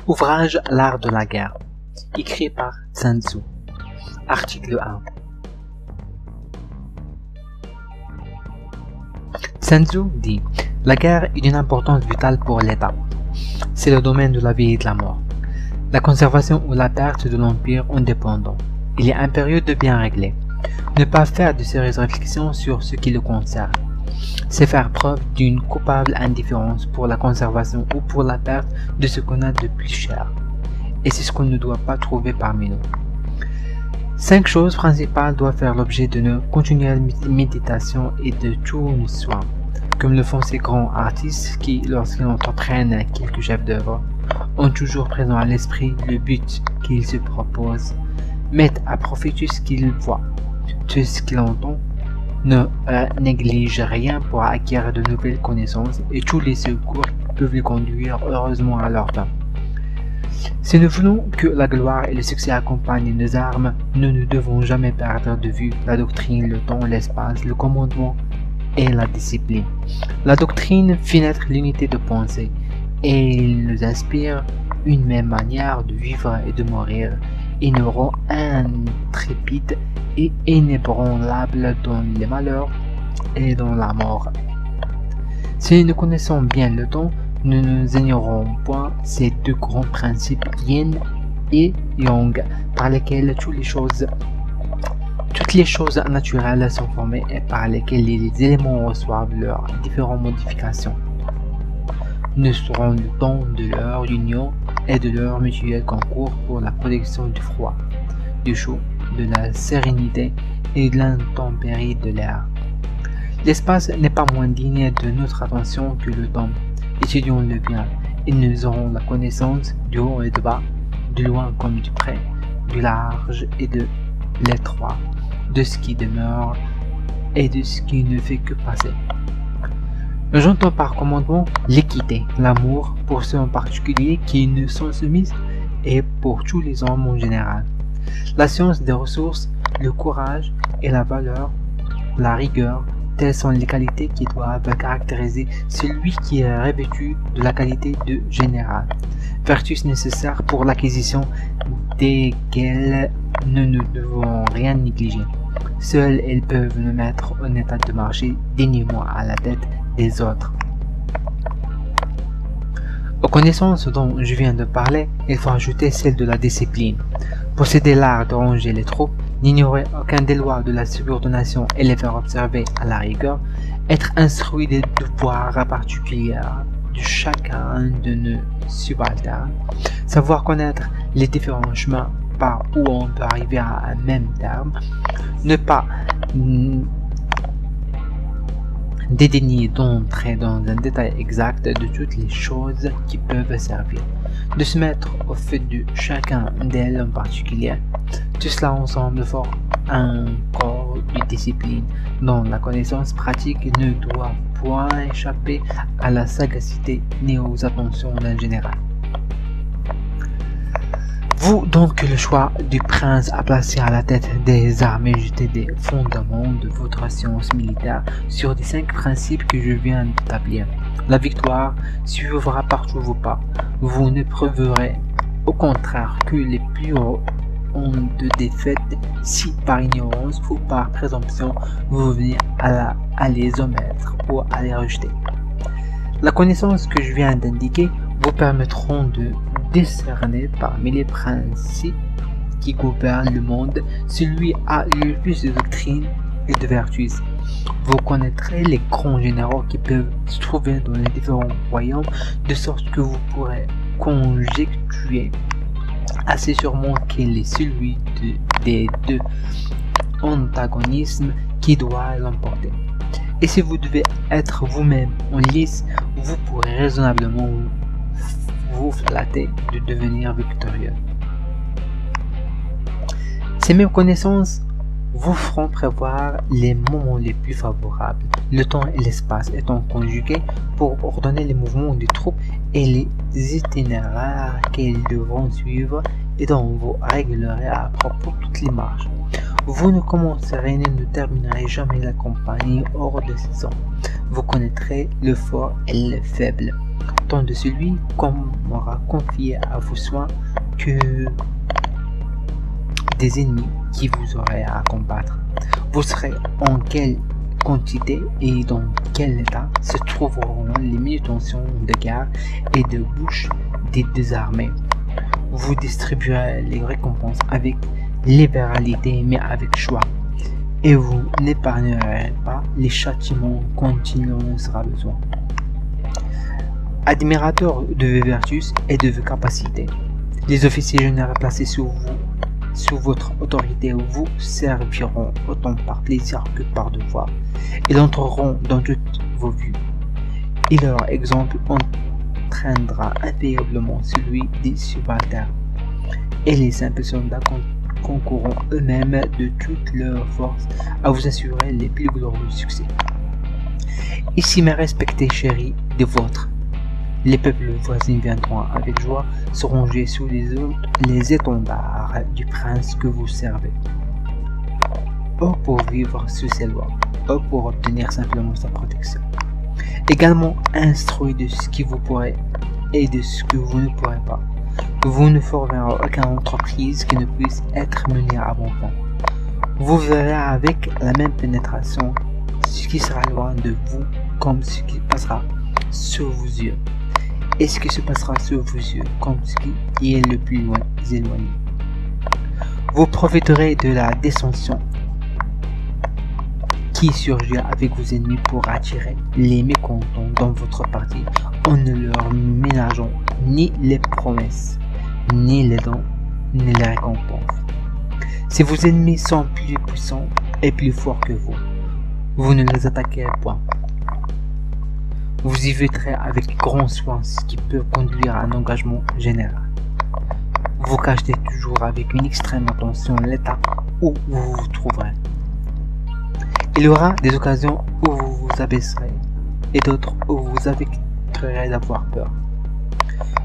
Ouvrage L'art de la guerre, écrit par Sun Tzu. Article 1. Sun Tzu dit « La guerre est d'une importance vitale pour l'État. C'est le domaine de la vie et de la mort. La conservation ou la perte de l'empire en dépendant. Il est impérieux de bien régler. Ne pas faire de sérieuses réflexions sur ce qui le concerne. C'est faire preuve d'une coupable indifférence pour la conservation ou pour la perte de ce qu'on a de plus cher. Et c'est ce qu'on ne doit pas trouver parmi nous. 5 choses principales doivent faire l'objet de nos continuelles méditations et de tous nos soins, comme le font ces grands artistes qui, lorsqu'ils entreprennent quelques chefs d'œuvre, ont toujours présent à l'esprit le but qu'ils se proposent, mettent à profit tout ce qu'ils voient, tout ce qu'ils entendent, ne négligent rien pour acquérir de nouvelles connaissances et tous les secours qui peuvent les conduire heureusement à leur fin. Si nous voulons que la gloire et le succès accompagnent nos armes, nous ne devons jamais perdre de vue la doctrine, le temps, l'espace, le commandement et la discipline. La doctrine fait naître l'unité de pensée et il nous inspire une même manière de vivre et de mourir. Il nous rend intrépides et inébranlables dans les malheurs et dans la mort. Si nous connaissons bien le temps, nous ne ignorons point ces deux grands principes yin et yang par lesquels toutes les choses naturelles sont formées et par lesquels les éléments reçoivent leurs différentes modifications. Nous serons le temps de leur union et de leur mutuel concours pour la protection du froid, du chaud, de la sérénité et de l'intempérie de l'air. L'espace n'est pas moins digne de notre attention que le temps. Étudions-le bien, et nous aurons la connaissance du haut et du bas, du loin comme du près, du large et de l'étroit, de ce qui demeure et de ce qui ne fait que passer. J'entends par commandement l'équité, l'amour pour ceux en particulier qui ne sont soumis et pour tous les hommes en général. La science des ressources, le courage et la valeur, la rigueur, telles sont les qualités qui doivent caractériser celui qui est revêtu de la qualité de général, vertus nécessaires pour l'acquisition desquelles nous ne devons rien négliger. Seules elles peuvent nous mettre en état de marcher dignement à la tête des autres. Aux connaissances dont je viens de parler, il faut ajouter celle de la discipline. Posséder l'art de ranger les troupes, n'ignorer aucun des lois de la subordination et les faire observer à la rigueur, être instruit des devoirs particuliers de chacun de nos subalternes, savoir connaître les différents chemins par où on peut arriver à un même terme, ne pas dédaigner d'entrer dans un détail exact de toutes les choses qui peuvent servir, de se mettre au fait de chacun d'elles en particulier. Tout cela ensemble forme un corps de discipline dont la connaissance pratique ne doit point échapper à la sagacité ni aux attentions d'un général. Vous donc le choix du prince à placer à la tête des armées jeter des fondements de votre science militaire sur les 5 principes que je viens d'établir. La victoire suivra partout vos pas. Vous ne prouverez au contraire que les plus hontes de défaite si par ignorance ou par présomption vous venez à les omettre ou à les rejeter. La connaissance que je viens d'indiquer vous permettront de décerner parmi les principes qui gouvernent le monde celui a le plus de doctrine et de vertus. Vous connaîtrez les grands généraux qui peuvent se trouver dans les différents royaumes, de sorte que vous pourrez conjecturer assez sûrement quel est celui des deux antagonismes qui doit l'emporter. Et si vous devez être vous-même en lice, vous pourrez raisonnablement vous flatter de devenir victorieux. Ces mêmes connaissances vous feront prévoir les moments les plus favorables, le temps et l'espace étant conjugués pour ordonner les mouvements des troupes et les itinéraires qu'elles devront suivre et dont vous réglerez à propos toutes les marches. Vous ne commencerez ni ne terminerez jamais la campagne hors de saison. Vous connaîtrez le fort et le faible. autant de celui qu'on m'aura confié à vos soins que des ennemis qui vous auraient à combattre. Vous serez en quelle quantité et dans quel état se trouveront les munitions de guerre et de bouche des deux armées. Vous distribuerez les récompenses avec libéralité mais avec choix, et vous n'épargnerez pas les châtiments quand il en sera besoin. Admirateur de vos vertus et de vos capacités, les officiers généraux placés sous votre autorité vous serviront autant par plaisir que par devoir. Ils entreront dans toutes vos vues, et leur exemple entraînera impayablement celui des subalternes, et les simples soldats concourront eux-mêmes de toutes leurs forces à vous assurer les plus glorieux succès. Ici, mes respectés chéris des vôtres, les peuples voisins viendront avec joie se ranger sous les étendards du prince que vous servez. Ou pour vivre sous ses lois, ou pour obtenir simplement sa protection. Également instruits de ce que vous pourrez et de ce que vous ne pourrez pas. Vous ne formerez aucune entreprise qui ne puisse être menée à bon fin. Vous verrez avec la même pénétration ce qui sera loin de vous comme ce qui passera sous vos yeux, et ce qui se passera sous vos yeux comme ce qui est le plus loin éloigné. Vous profiterez de la descension qui surgit avec vos ennemis pour attirer les mécontents dans votre parti en ne leur ménageant ni les promesses, ni les dons, ni les récompenses. Si vos ennemis sont plus puissants et plus forts que vous ne les attaquez point. Vous éviterez avec grand soin ce qui peut conduire à un engagement général. Vous cachez toujours avec une extrême attention l'état où vous vous trouverez. Il y aura des occasions où vous vous abaisserez et d'autres où vous éviterez d'avoir peur.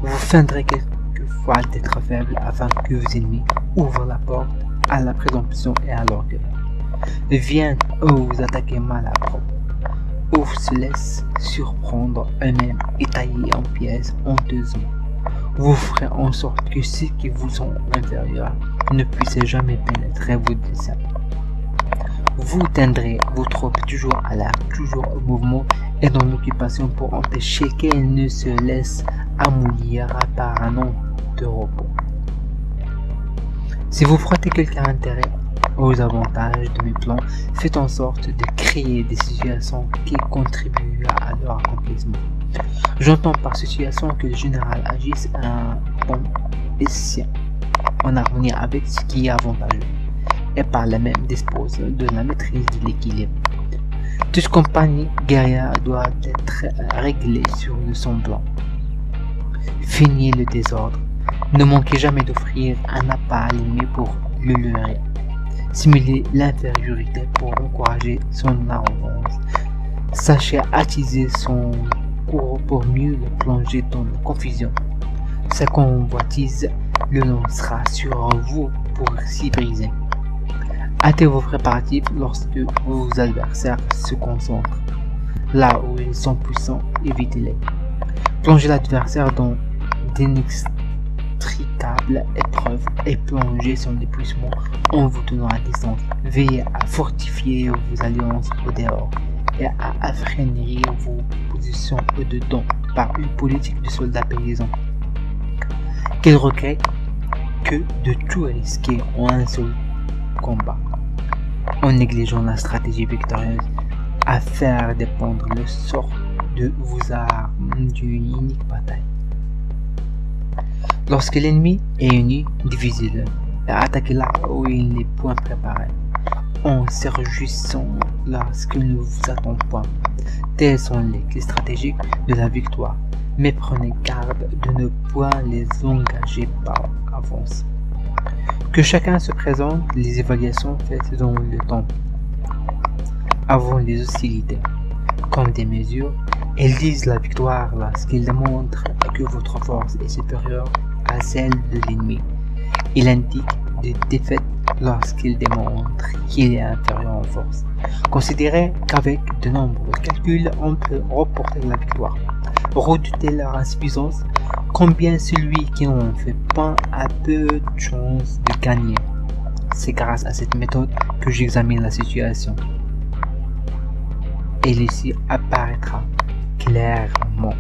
Vous feindrez quelquefois d'être faible afin que vos ennemis ouvrent la porte à la présomption et à l'orgueil. Viennent où vous attaquez mal à propos, ou se laissent surprendre eux-mêmes et tailler en pièces honteusement. Vous ferez en sorte que ceux qui vous sont inférieurs ne puissent jamais pénétrer vos desseins. Vous tiendrez vos troupes toujours à l'air, toujours au mouvement et dans l'occupation pour empêcher qu'elles ne se laissent amollir par un an de repos. Si vous prêtez quelque intérêt aux avantages de mes plans, faites en sorte de créer des situations qui contribuent à leur accomplissement. J'entends par situation que le général agisse à un bon escient, en harmonie avec ce qui est avantageux, et par la même dispose de la maîtrise de l'équilibre. Toute compagnie guerrière doit être réglée sur son plan. Feignez le désordre. Ne manquez jamais d'offrir un appât à l'ennemi pour le leurrer. Simulez l'infériorité pour encourager son arrogance. Sachez attiser son courroux pour mieux le plonger dans la confusion. Sa convoitise le lancera sur vous pour s'y briser. Hâtez vos préparatifs lorsque vos adversaires se concentrent. Là où ils sont puissants, évitez-les. Plongez l'adversaire dans d'inextricables épreuves et plongez son épuisement en vous tenant à distance. Veillez à fortifier vos alliances au dehors et à affermir vos positions au-dedans par une politique de soldats paysans. Quel regret que de tout risquer en un seul combat, en négligeant la stratégie victorieuse à faire dépendre le sort de vos armes d'une unique bataille. Lorsque l'ennemi est uni, divisez-le et attaquez là où il n'est point préparé, en se réjouissant lorsqu'il ne vous attend point. Telles sont les clés stratégiques de la victoire, mais prenez garde de ne point les engager par avance. Que chacun se présente les évaluations faites dans le temps, avant les hostilités, comme des mesures. Elles disent la victoire lorsqu'ils démontrent que votre force est supérieure à celle de l'ennemi. Il indique des défaites lorsqu'il démontre qu'il est inférieur en force. Considérez qu'avec de nombreux calculs, on peut reporter la victoire. redouter leur insuffisance, combien celui qui en fait pas a peu de chances de gagner. C'est grâce à cette méthode que j'examine la situation. Et ici apparaîtra clairement.